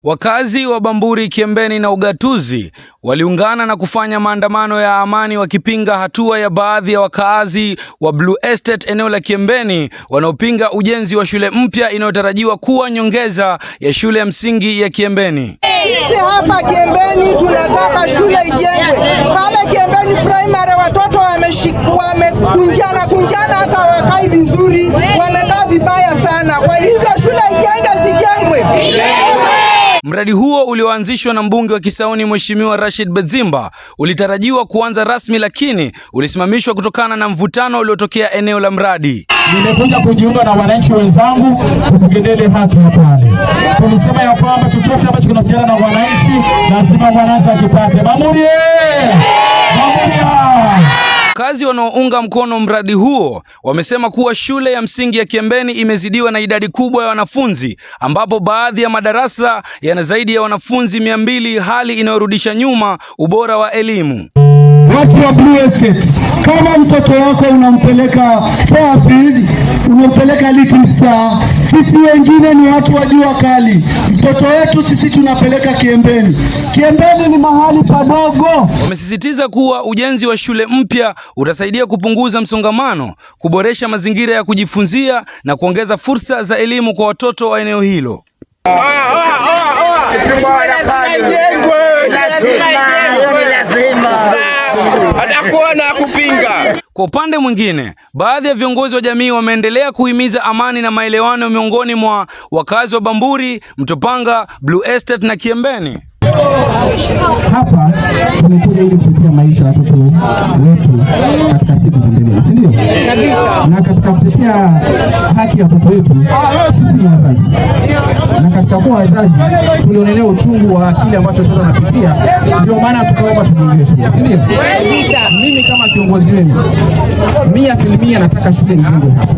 Wakazi wa Bamburi, Kiembeni na Ugatuzi waliungana na kufanya maandamano ya amani wakipinga hatua ya baadhi ya wakaazi wa Blue Estate eneo la Kiembeni wanaopinga ujenzi wa shule mpya inayotarajiwa kuwa nyongeza ya shule ya msingi ya Kiembeni. Sisi hapa Kiembeni tunataka shule ijengwe. Pale Kiembeni primary watoto wamekunjana hata wakai vizuri, wamekaa vibaya sana. Kwa hivyo shule zijengwe. Mradi huo ulioanzishwa na mbunge wa Kisauni Mheshimiwa Rashid Bedzimba ulitarajiwa kuanza rasmi, lakini ulisimamishwa kutokana na mvutano uliotokea eneo la mradi. Nimekuja kujiunga na wananchi wenzangu kupigania haki ya pale. Tulisema ya kwamba chochote ambacho kinahusiana na wananchi lazima mwananchi akipate. Bamburi! Wakazi wanaounga mkono mradi huo wamesema kuwa shule ya msingi ya Kiembeni imezidiwa na idadi kubwa ya wanafunzi, ambapo baadhi ya madarasa yana zaidi ya wanafunzi 200, hali inayorudisha nyuma ubora wa elimu. Watu wa Blue Estate, kama mtoto wako unampeleka Fairfield, unampeleka Little Star, sisi wengine ni watu wa jua kali. Mtoto wetu sisi tunapeleka Kiembeni. Kiembeni ni mahali padogo. Wamesisitiza kuwa ujenzi wa shule mpya utasaidia kupunguza msongamano, kuboresha mazingira ya kujifunzia na kuongeza fursa za elimu kwa watoto wa eneo hilo. Kwa upande mwingine, baadhi ya viongozi wa jamii wameendelea kuhimiza amani na maelewano miongoni mwa wakazi wa Bamburi, Mtopanga, Blue Estate na Kiembeni. Hapa tumekuja ili kutetea maisha ya watoto wetu katika siku za mbele, si ndio? Na katika kutetea haki ya watoto wetu, sisi ni wazazi. Na katika kuwa wazazi, tulionelea uchungu wa kile ambacho watoto wanapitia, ndio maana tukaomba tujenge shule, si ndio? Mimi kama kiongozi wenu, 100% nataka shule ijengwe hapa.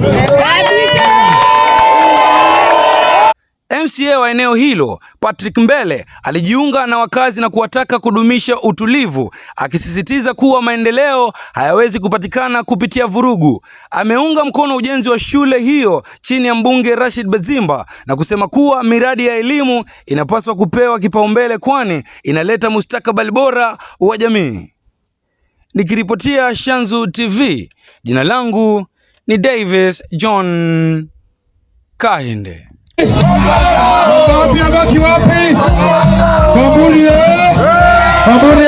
MCA wa eneo hilo Patrick Mbele alijiunga na wakazi na kuwataka kudumisha utulivu, akisisitiza kuwa maendeleo hayawezi kupatikana kupitia vurugu. Ameunga mkono ujenzi wa shule hiyo chini ya mbunge Rashid Bedzimba na kusema kuwa miradi ya elimu inapaswa kupewa kipaumbele, kwani inaleta mustakabali bora wa jamii. Nikiripotia Shanzu TV, jina langu ni Davis John Kahinde. Wapi? Bamburi! Bamburi!